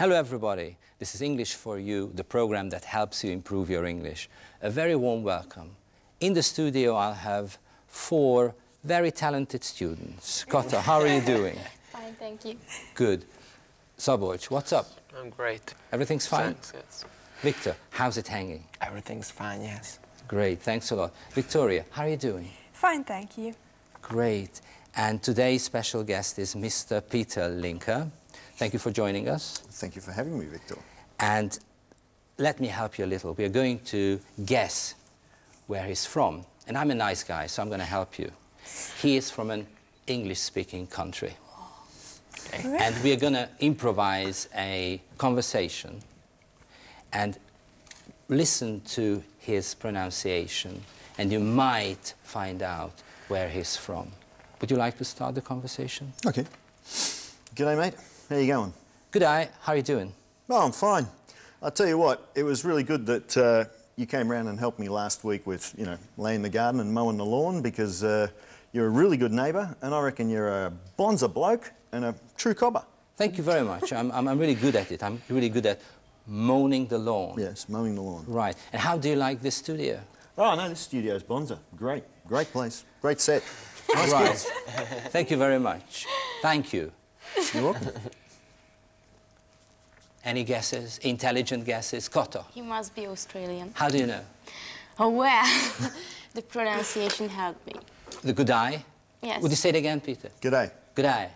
Hello everybody, this is English for You, the program that helps you improve your English. A very warm welcome. In the studio I'll have 4 very talented students. Kata, how are you doing? Fine, thank you. Good. Szabolcs, what's up? I'm great. Everything's fine? Thanks, yes. Victor, how's it hanging? Everything's fine, yes. Great, thanks a lot. Victoria, how are you doing? Fine, thank you. Great. And today's special guest is Mr. Peter Linku. Thank you for joining us. Thank you for having me, Victor. And let me help you a little. We are going to guess where he's from. And I'm a nice guy, so I'm going to help you. He is from an English-speaking country. Okay. And we're going to improvise a conversation and listen to his pronunciation, and you might find out where he's from. Would you like to start the conversation? Okay. G'day, mate. How you going? Good day. How are you doing? Oh, I'm fine. I'll tell you what, it was really good that you came around and helped me last week with, you know, laying the garden and mowing the lawn, because you're a really good neighbour, and I reckon you're a bonza bloke and a true cobber. Thank you very much. I'm really good at it. I'm really good at mowing the lawn. Yes, mowing the lawn. Right. And how do you like this studio? Oh, no, this studio's bonza. Great. Great place. Great set. Nice Right. kids. Thank you very much. Thank you. You're welcome. Any guesses? Intelligent guesses? Kata, He must be Australian. how do you know? Oh, well, the pronunciation helped me. The good eye? Yes. Would you say it again, Peter? G'day. Good eye.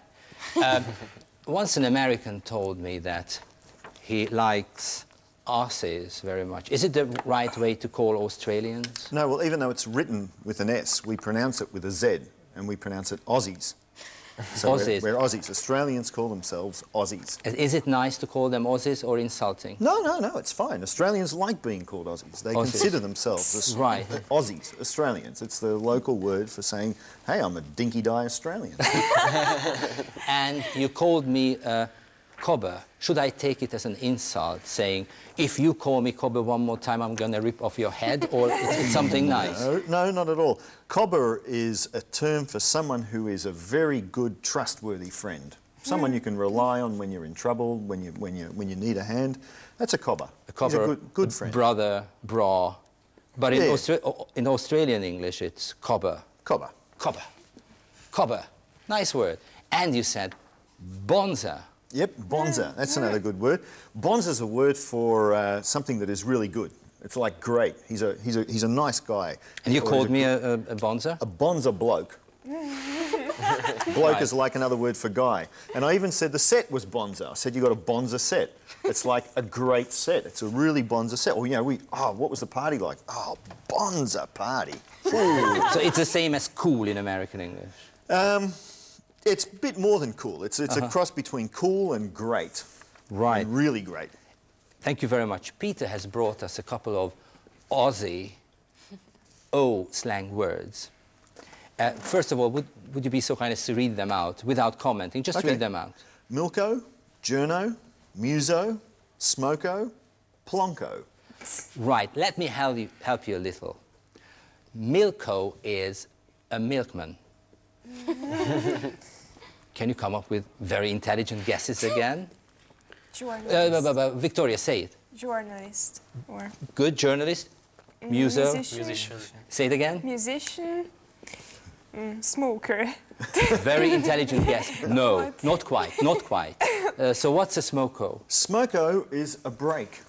Once an American told me that he likes Aussies very much. Is it the right way to call Australians? No, well, even though it's written with an S, we pronounce it with a Z, and we pronounce it Aussies. So Aussies. We're Aussies. Australians call themselves Aussies. Is it nice to call them Aussies or insulting? No, no, no, it's fine. Australians like being called Aussies. They Aussies. consider themselves as Right. Aussies, Australians. It's the local word for saying, hey, I'm a dinky-die Australian. And you called me a cobber. Should I take it as an insult, saying, if you call me cobber one more time, I'm going to rip off your head, or it's something nice? No, no, not at all. Cobber is a term for someone who is a very good, trustworthy friend. Someone you can rely on when you're in trouble, when you need a hand. That's a cobber. A cobber, He's a good friend. brother, bra. But in, Yeah. in Australian English, it's cobber. Cobber. Cobber. Cobber. Nice word. And you said bonza. Yep, bonza. That's another good word. Bonza is a word for something that is really good. It's like great. He's a nice guy. And you Or called he's me a bonza? a bonza bloke. Bloke is like another word for guy. And I even said the set was bonza. I said you got a bonza set. It's like a great set. It's a really bonza set. Well, you know, what was the party like? Oh, bonza party. Ooh. So it's the same as cool in American English? It's a bit more than cool. It's a cross between cool and great. Right. And really great. Thank you very much. Peter has brought us a couple of Aussie slang words. First of all, would you be so kind as to read them out without commenting? Just Okay. read them out. Milko, journo, muso, smoko, plonko. Right, let me help you a little. Milko is a milkman. Can you come up with very intelligent guesses again? Journalist. Victoria, say it. Journalist. Or Good journalist. Muso. Musician. Say it again. musician. Smoker. Very intelligent guess. No, not quite, not quite. So what's a smoko? Smoko is a break.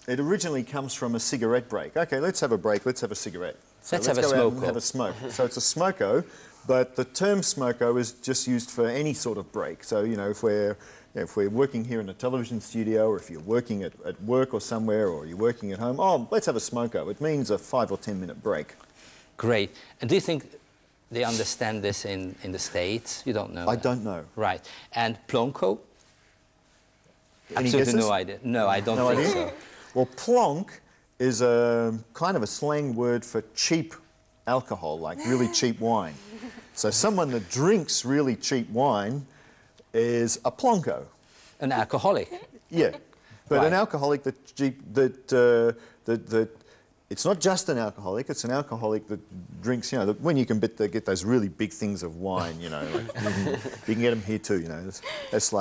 It originally comes from a cigarette break. Okay, let's have a break. Let's have a cigarette. So Let's have a go out and smoko. have a smoke. So it's a smoko, but the term smoko is just used for any sort of break. So, you know, if we're working here in a television studio, or if you're working at work or somewhere, or you're working at home, oh, let's have a smoko. It means a 5 or 10 minute break. Great. And do you think they understand this in the States? You don't know. I that. don't know. Right. And plonko? Any Absolutely guesses? no idea. No, I don't No think idea? so. Well, plonk is a kind of a slang word for cheap alcohol, like really cheap wine. So someone that drinks really cheap wine is a plonko. An alcoholic. Yeah, but Right. an alcoholic that it's not just an alcoholic, it's an alcoholic that drinks, you know, when you can get those really big things of wine, you know, like, you can get them here too, you know. That's a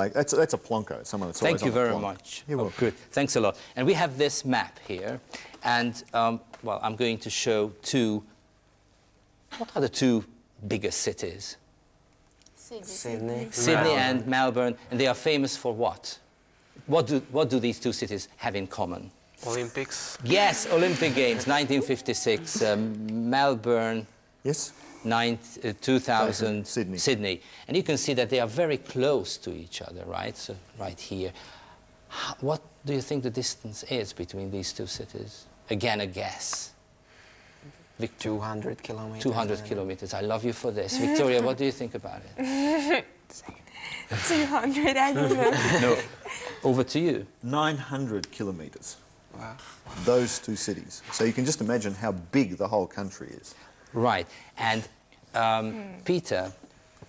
plonker, someone that's Thank always you on the very plonk. much. You're Oh, welcome. good. Thanks a lot. And we have this map here, and well, I'm going to show two. What are the two biggest cities? Sydney. Sydney and Melbourne, and they are famous for what? What do these two cities have in common? Olympics. Yes, Olympic Games, 1956, Melbourne, Yes? 2000, Sydney. And you can see that they are very close to each other, right? So right here. What do you think the distance is between these two cities? Again, a guess. 200 kilometers. 200 kilometers. I love you for this. Victoria, what do you think about it? 200, I don't know. No. Over to you. 900 kilometres, Wow. those two cities. So you can just imagine how big the whole country is. Right. And Peter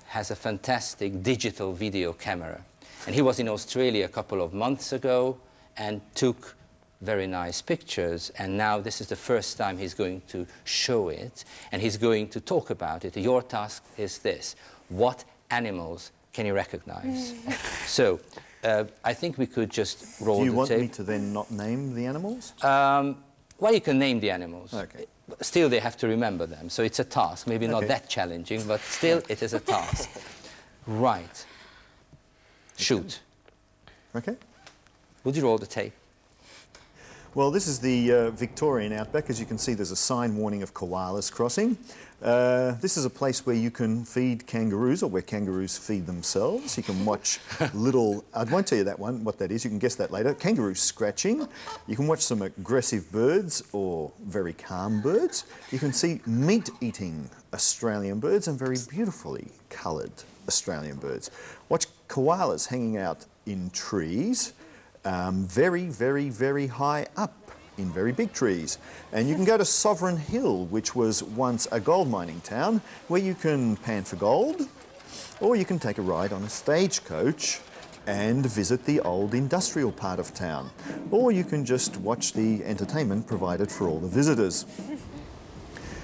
has a fantastic digital video camera. And he was in Australia a couple of months ago and took very nice pictures. And now this is the first time he's going to show it. And he's going to talk about it. Your task is this. What animals can you recognize? So I think we could just roll Do you the want tape. me to then not name the animals? Well, you can name the animals. Okay. Still, they have to remember them. So it's a task. Maybe not Okay. that challenging, but still, it is a task. Right. Shoot. Okay. Would you roll the tape? Well, this is the Victorian outback. As you can see, there's a sign warning of koalas crossing. This is a place where you can feed kangaroos, or where kangaroos feed themselves. You can watch little, I won't tell you that one, what that is, you can guess that later. Kangaroos scratching. You can watch some aggressive birds or very calm birds. You can see meat-eating Australian birds and very beautifully coloured Australian birds. Watch koalas hanging out in trees. Very, very, very high up in very big trees. And you can go to Sovereign Hill, which was once a gold mining town, where you can pan for gold, or you can take a ride on a stagecoach and visit the old industrial part of town, or you can just watch the entertainment provided for all the visitors.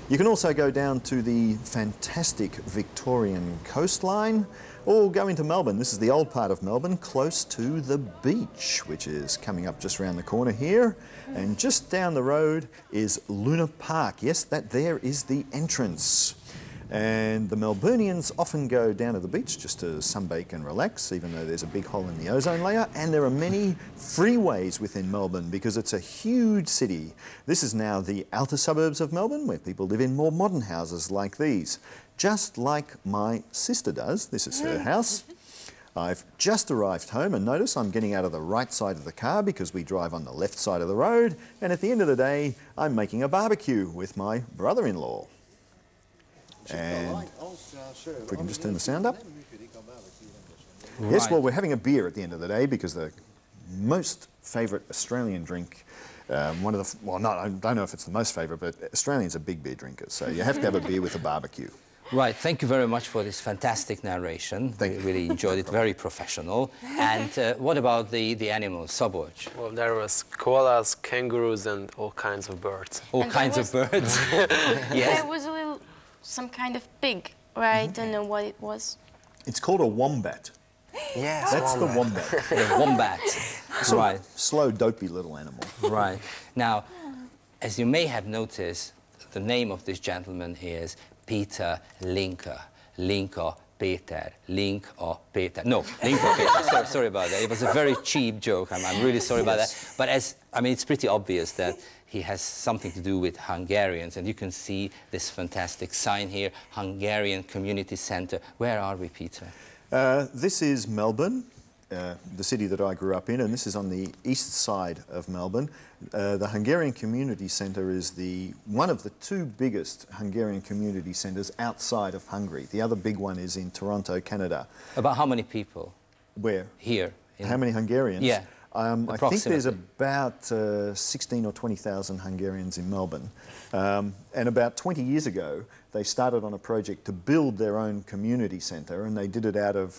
You can also go down to the fantastic Victorian coastline, or go into Melbourne. This is the old part of Melbourne, close to the beach, which is coming up just around the corner here. And just down the road is Luna Park. Yes, that there is the entrance. And the Melburnians often go down to the beach just to sunbake and relax, even though there's a big hole in the ozone layer. And there are many freeways within Melbourne because it's a huge city. This is now the outer suburbs of Melbourne, where people live in more modern houses like these. Just like my sister does. This is her house. I've just arrived home, and notice I'm getting out of the right side of the car because we drive on the left side of the road. And at the end of the day, I'm making a barbecue with my brother-in-law. And if we can just turn the sound up. Yes, Right. well, we're having a beer at the end of the day because the most favourite Australian drink, one of the, well, not, I don't know if it's the most favourite, but Australians are big beer drinkers, so you have to have a beer with a barbecue. Right, thank you very much for this fantastic narration. Thank We you. really enjoyed it, very professional. And what about the animals, Szabolcs? Well, there was koalas, kangaroos, and all kinds of birds. All And kinds there of birds. Yes. There was a little, some kind of pig, right? I don't know what it was. It's called a wombat. Yes, That's the wombat. The wombat. Right, Slow, dopey little animal. right. Now, as you may have noticed, the name of this gentleman is Peter Linku. Linku Peter. Link or Peter. No, Linku Peter. Sorry about that. It was a very cheap joke. I'm really sorry about that. But I mean, it's pretty obvious that he has something to do with Hungarians. And you can see this fantastic sign here, Hungarian Community Centre. Where are we, Peter? This is Melbourne, the city that I grew up in, and this is on the east side of Melbourne. The Hungarian Community Centre is one of the two biggest Hungarian community centres outside of Hungary. The other big one is in Toronto, Canada. About how many people Where? here? How many Hungarians? Yeah, I think there's approximately. about 16 or 20,000 Hungarians in Melbourne. And about 20 years ago, they started on a project to build their own community centre, and they did it out of,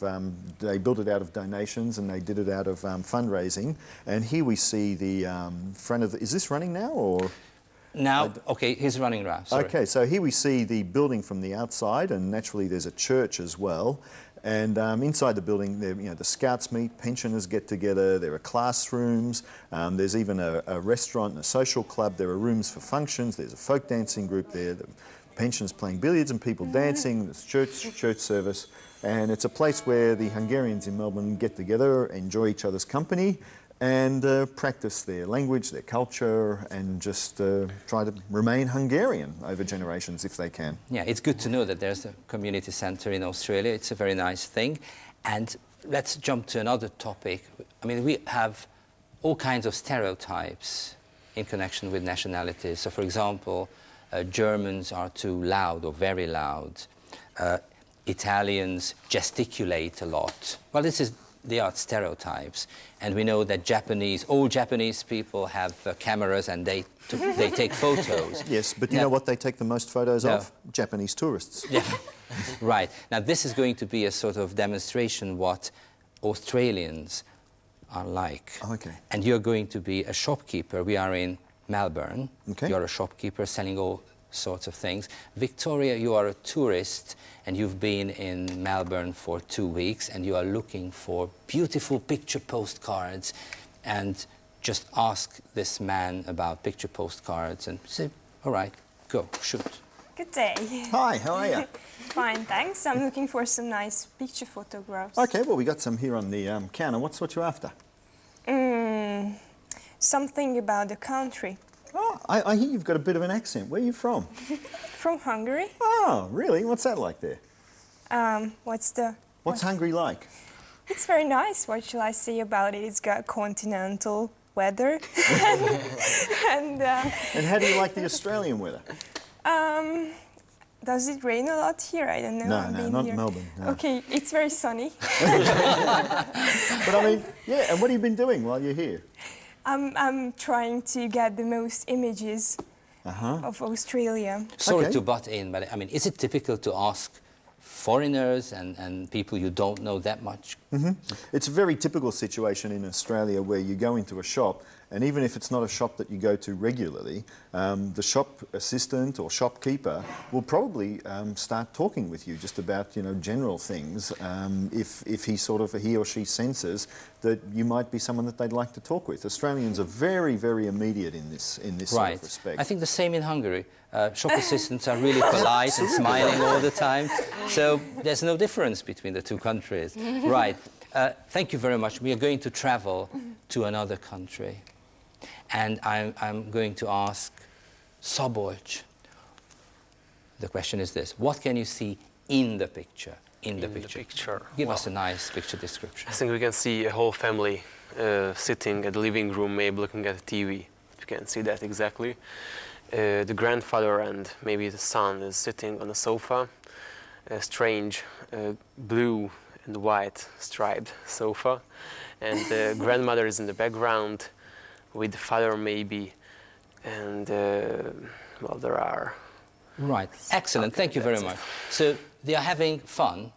they built it out of donations, and they did it out of fundraising. And here we see the front of the, is this running now, or? Now, okay, he's running around. Sorry. Okay, so here we see the building from the outside, and naturally there's a church as well. And inside the building, there, the scouts meet, pensioners get together, there are classrooms, there's even a restaurant and a social club, there are rooms for functions, there's a folk dancing group there, the pensioners playing billiards and people dancing, there's church service, and it's a place where the Hungarians in Melbourne get together, enjoy each other's company, and practice their language, their culture, and just try to remain Hungarian over generations if they can. Yeah, it's good to know that there's a community centre in Australia. It's a very nice thing. And let's jump to another topic. I mean, we have all kinds of stereotypes in connection with nationalities. So, for example, Germans are too loud or very loud. Italians gesticulate a lot. Well, they are stereotypes, and we know that all Japanese people have cameras and they take photos. Yes, but you know what they take the most photos of? Japanese tourists. Yeah, right. Now this is going to be a sort of demonstration what Australians are like. Okay. And you're going to be a shopkeeper. We are in Melbourne. Okay. You're a shopkeeper selling all sorts of things. Victoria, you are a tourist and you've been in Melbourne for 2 weeks and you are looking for beautiful picture postcards, and just ask this man about picture postcards and say, all right, go, shoot. Good day. Hi, how are you? Fine, thanks. I'm looking for some nice picture photographs. Okay, well, we got some here on the counter. What's what you're after? Something about the country. Oh, I hear you've got a bit of an accent. Where are you from? From Hungary. Oh, really? What's that like there? What's Hungary like? It's very nice. What shall I say about it? It's got continental weather. and how do you like the Australian weather? Does it rain a lot here? I don't know. No, not in Melbourne. No. Okay, it's very sunny. But I mean, yeah, and what have you been doing while you're here? I'm trying to get the most images of Australia. Sorry to butt in, but I mean, is it typical to ask foreigners and people you don't know that much? Mm-hmm. It's a very typical situation in Australia where you go into a shop, and even if it's not a shop that you go to regularly, the shop assistant or shopkeeper will probably start talking with you just about, general things, if he or she senses that you might be someone that they'd like to talk with. Australians are very, very immediate in this sort of respect. I think the same in Hungary. Shop assistants are really polite and smiling all the time, so there's no difference between the two countries. Right. Thank you very much. We are going to travel to another country. And I'm going to ask Szabolcs. The question is this: what can you see in the picture? In the picture. Give us a nice picture description. I think we can see a whole family sitting at the living room, maybe looking at the TV. You can see that exactly. The grandfather and maybe the son is sitting on a sofa, a strange blue and white striped sofa, and the grandmother is in the background with the father maybe, and well, there are... Right, excellent, thank you very much. So they are having fun.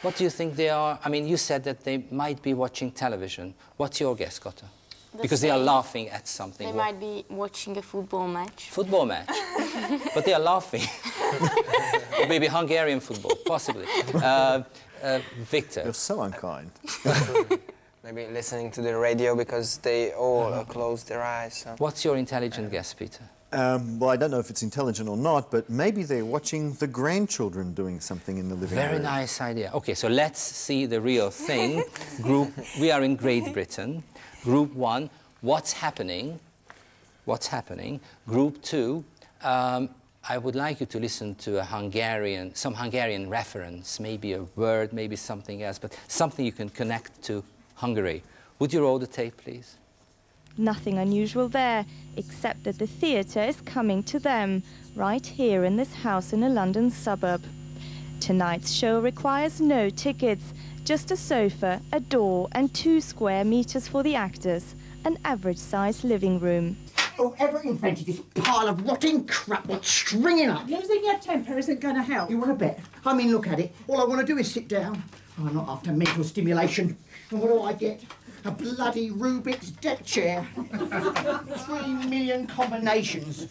What do you think they are? I mean, you said that they might be watching television. What's your guess, Gotta? Because they are laughing at something. They might be watching a football match. Football match? But they are laughing. Or maybe Hungarian football, possibly. Victor. You're so unkind. Maybe listening to the radio because they all close their eyes. So. What's your intelligent guess, Peter? Well, I don't know if it's intelligent or not, but maybe they're watching the grandchildren doing something in the living room. Very nice idea. Okay, so let's see the real thing. We are in Great Britain. Group 1, what's happening? What's happening? Group 2, I would like you to listen to some Hungarian reference, maybe a word, maybe something else, but something you can connect to Hungary. Would you roll the tape, please? Nothing unusual there, except that the theatre is coming to them, right here in this house in a London suburb. Tonight's show requires no tickets, just a sofa, a door and 2 square meters for the actors, an average-sized living room. Whoever invented this pile of rotting crap that's stringing up? Losing your temper isn't going to help. You want to bet? I mean, look at it. All I want to do is sit down. I'm not after mental stimulation. And what do I get? A bloody Rubik's deck chair. 3 million combinations.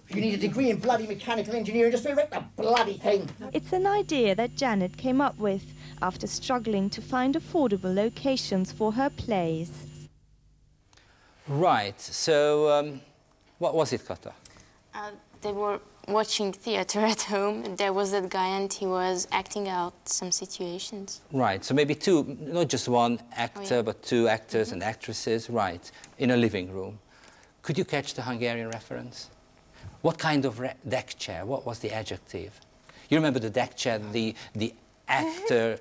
You need a degree in bloody mechanical engineering just to erect the bloody thing. It's an idea that Janet came up with after struggling to find affordable locations for her plays. Right, so what was it, Kata? They were watching theater at home, and there was that guy, and he was acting out some situations. Right, so maybe two, not just one actor, yeah. but two actors and actresses, right, in a living room. Could you catch the Hungarian reference? What kind of deck chair? What was the adjective? You remember the deck chair, the actor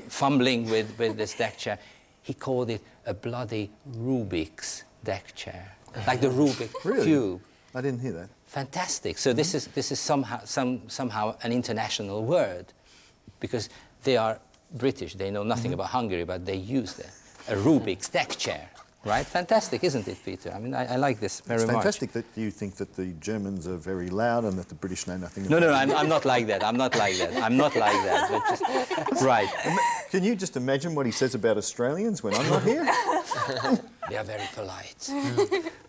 fumbling with this deck chair? He called it a bloody Rubik's deck chair, like the Rubik cube. I didn't hear that. Fantastic. So this is somehow an international word, because they are British. They know nothing about Hungary, but they use a Rubik's deck chair. Right? Fantastic, isn't it, Peter? I mean, I like this very much. It's fantastic that you think that the Germans are very loud and that the British know nothing about No, I'm not like that. I'm not like that. I'm not like that. But just, right. Can you just imagine what he says about Australians when I'm not here? They are very polite.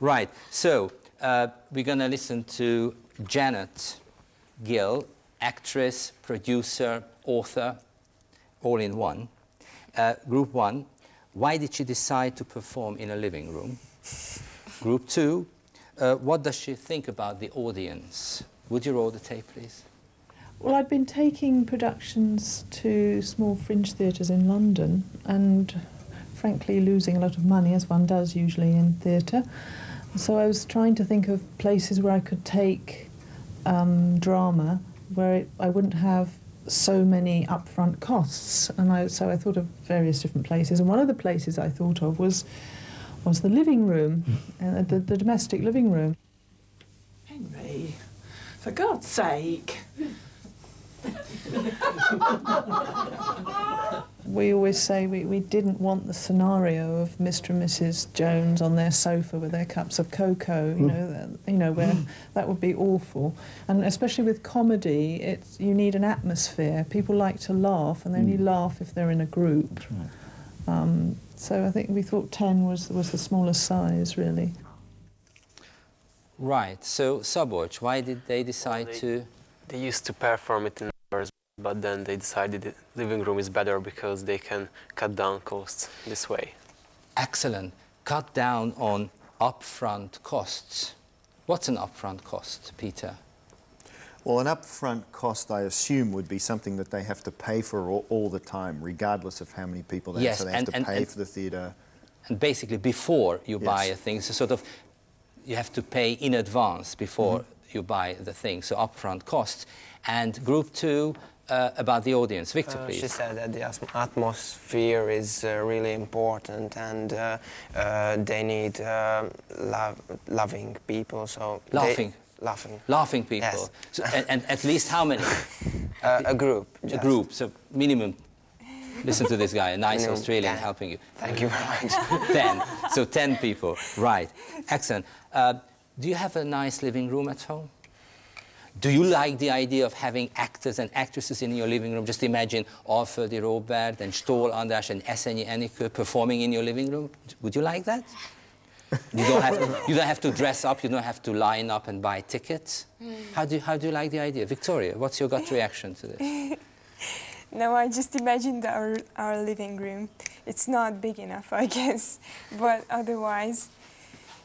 Right. So we're going to listen to Janet Gill, actress, producer, author, all in one. Group 1. Why did she decide to perform in a living room? Group 2, what does she think about the audience? Would you roll the tape, please? Well, I've been taking productions to small fringe theatres in London and frankly losing a lot of money, as one does usually in theatre. So I was trying to think of places where I could take drama, where I wouldn't have so many upfront costs, and so I thought of various different places, and one of the places I thought of was the living room, the domestic living room. Henry, for God's sake. We always say we didn't want the scenario of Mr. and Mrs. Jones on their sofa with their cups of cocoa, where that would be awful. And especially with comedy, you need an atmosphere. People like to laugh, and they only laugh if they're in a group. Right. So I think we thought 10 was the smallest size, really. Right. So Szabolcs, why did they decide to? They used to perform it in numbers, but then they decided the living room is better because they can cut down costs this way. Excellent. Cut down on upfront costs. What's an upfront cost, Peter? Well, an upfront cost, I assume, would be something that they have to pay for all the time, regardless of how many people they have. So they have to pay for the theatre. And basically, before you buy a thing, so sort of, you have to pay in advance before you buy the thing, so upfront costs. And group 2, about the audience. Victor, please. She said that the atmosphere is really important, and they need loving people. So Laughing people. Yes. So, and at least how many? A group. A group. So minimum. Listen to this guy, a nice Australian 10. helping you. Thank you very much. 10. So 10 people. Right. Excellent. Do you have a nice living room at home? Do you like the idea of having actors and actresses in your living room? Just imagine Alföldi Robert and Stól András and Eszenyi Enikő performing in your living room. Would you like that? You don't have to dress up, you don't have to line up and buy tickets. How do you like the idea? Victoria, what's your gut reaction to this? No, I just imagined our living room. It's not big enough, I guess, but otherwise,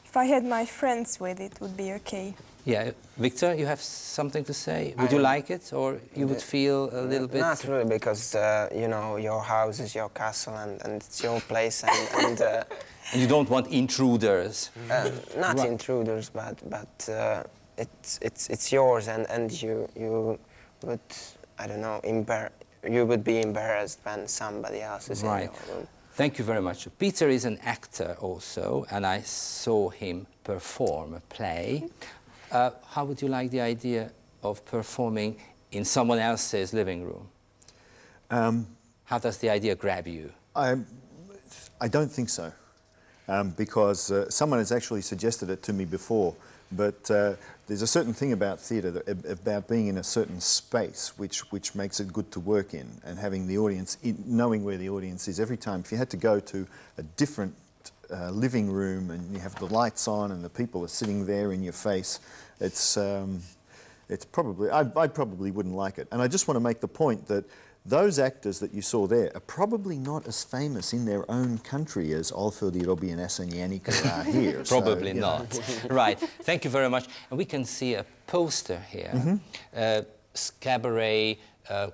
if I had my friends with it, would be okay. Yeah, Victor, you have something to say? Would you like it, or you would feel a little bit? Not really, because your house is your castle, and it's your place, and and you don't want intruders. Not intruders, but it's yours, and you would, I don't know, you would be embarrassed when somebody else is in your room. Thank you very much. Peter is an actor also, and I saw him perform a play. How would you like the idea of performing in someone else's living room? How does the idea grab you? I don't think so, because someone has actually suggested it to me before, but there's a certain thing about theatre, about being in a certain space, which makes it good to work in, and having the audience, knowing where the audience is every time. If you had to go to a different living room and you have the lights on and the people are sitting there in your face, it's probably, I probably wouldn't like it. And I just want to make the point that those actors that you saw there are probably not as famous in their own country as Alfred Robbie and Asan Yannicka are here. Probably so, not. Right. Thank you very much. And we can see a poster here. Cabaret,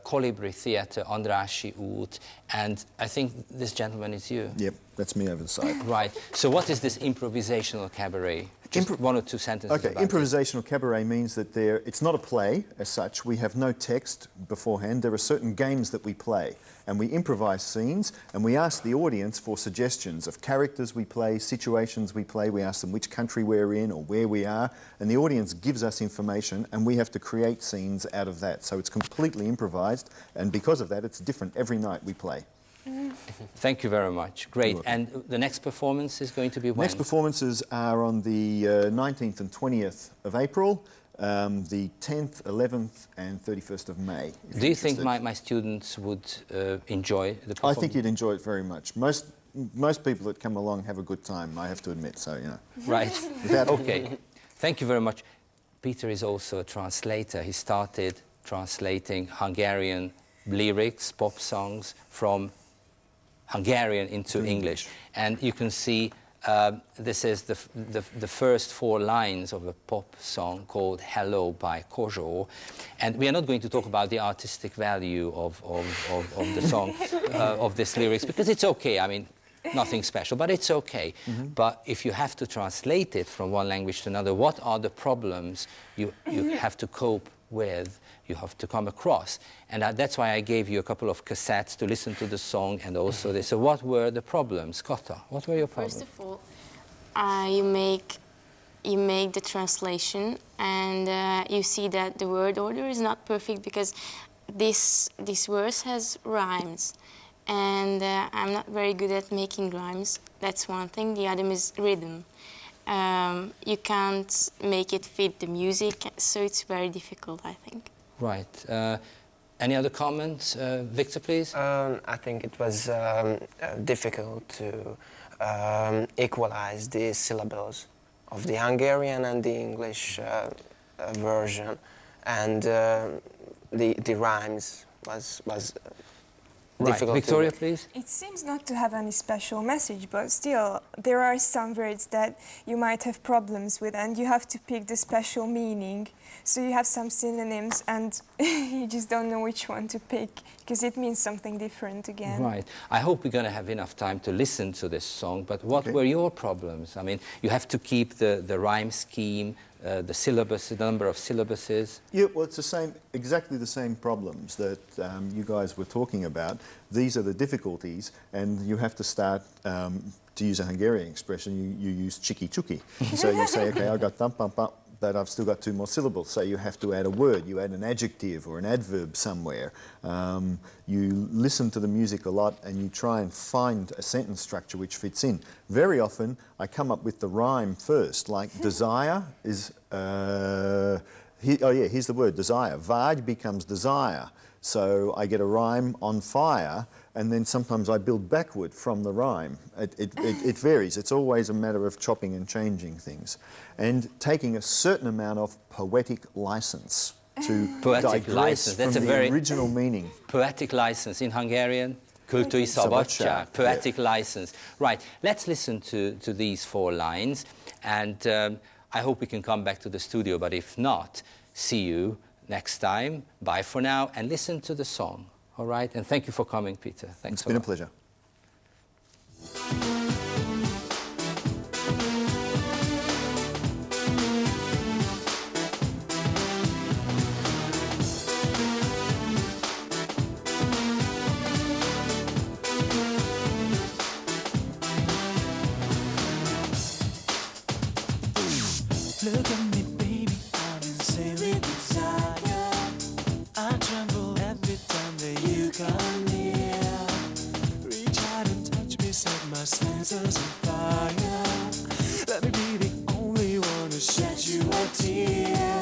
Colibri Theatre, Andrássy út, and I think this gentleman is you. Yep, that's me over the side. Right. So what is this improvisational cabaret? Just one or two sentences Okay, about improvisational cabaret means that it's not a play as such. We have no text beforehand. There are certain games that we play, and we improvise scenes, and we ask the audience for suggestions of characters we play, situations we play. We ask them which country we're in or where we are, and the audience gives us information, and we have to create scenes out of that. So it's completely improvised, and because of that, it's different every night we play. Thank you very much. Great. And the next performance is going to be when? Next performances are on the 19th and 20th of April, the 10th, 11th and 31st of May. Do you think my students would enjoy the performance? I think you'd enjoy it very much. Most people that come along have a good time, I have to admit, so, you know. Right. Okay. Thank you very much. Peter is also a translator. He started translating Hungarian lyrics, pop songs from Hungarian into English. And you can see this is the first 4 lines of a pop song called Hello by Kozsó. And we are not going to talk about the artistic value of the song, of this lyrics, because it's okay. I mean, nothing special, but it's okay. But if you have to translate it from one language to another, what are the problems you have to cope with, you have to come across? And that's why I gave you a couple of cassettes to listen to the song and also this. So what were the problems? Kata, what were your problems? First of all, you make the translation and you see that the word order is not perfect because this verse has rhymes. And I'm not very good at making rhymes. That's one thing. The other is rhythm. You can't make it fit the music, so it's very difficult, I think. Right. Any other comments? Victor, please? I think it was difficult to equalize the syllables of the Hungarian and the English version, and the rhymes was difficult. Victoria, please? It seems not to have any special message, but still there are some words that you might have problems with and you have to pick the special meaning. So you have some synonyms and you just don't know which one to pick because it means something different again. Right. I hope we're going to have enough time to listen to this song, but what were your problems? I mean, you have to keep the rhyme scheme, the syllabus, the number of syllabuses. Yeah, well, it's the same, exactly the same problems that you guys were talking about. These are the difficulties, and you have to start, to use a Hungarian expression, you use chiki-chuki. So you say, okay, I got thump, bump, bump, but I've still got 2 more syllables. So you have to add a word, you add an adjective or an adverb somewhere. You listen to the music a lot and you try and find a sentence structure which fits in. Very often, I come up with the rhyme first, like desire is, here's the word, desire. Vágy becomes desire. So I get a rhyme on fire, and then sometimes I build backward from the rhyme. It varies. It's always a matter of chopping and changing things. And taking a certain amount of poetic license to digress from the original meaning. Poetic license in Hungarian, kultúri szabadság, poetic license. Right, let's listen to these 4 lines, and I hope we can come back to the studio, but if not, see you next time. Bye for now, and listen to the song, all right? And thank you for coming, Peter. Thanks It's been a pleasure. Look at me, baby, I'm insanely desire. I tremble every time that you come near. Reach out and touch me, set my senses on fire. Let me be the only one to shed you a tear.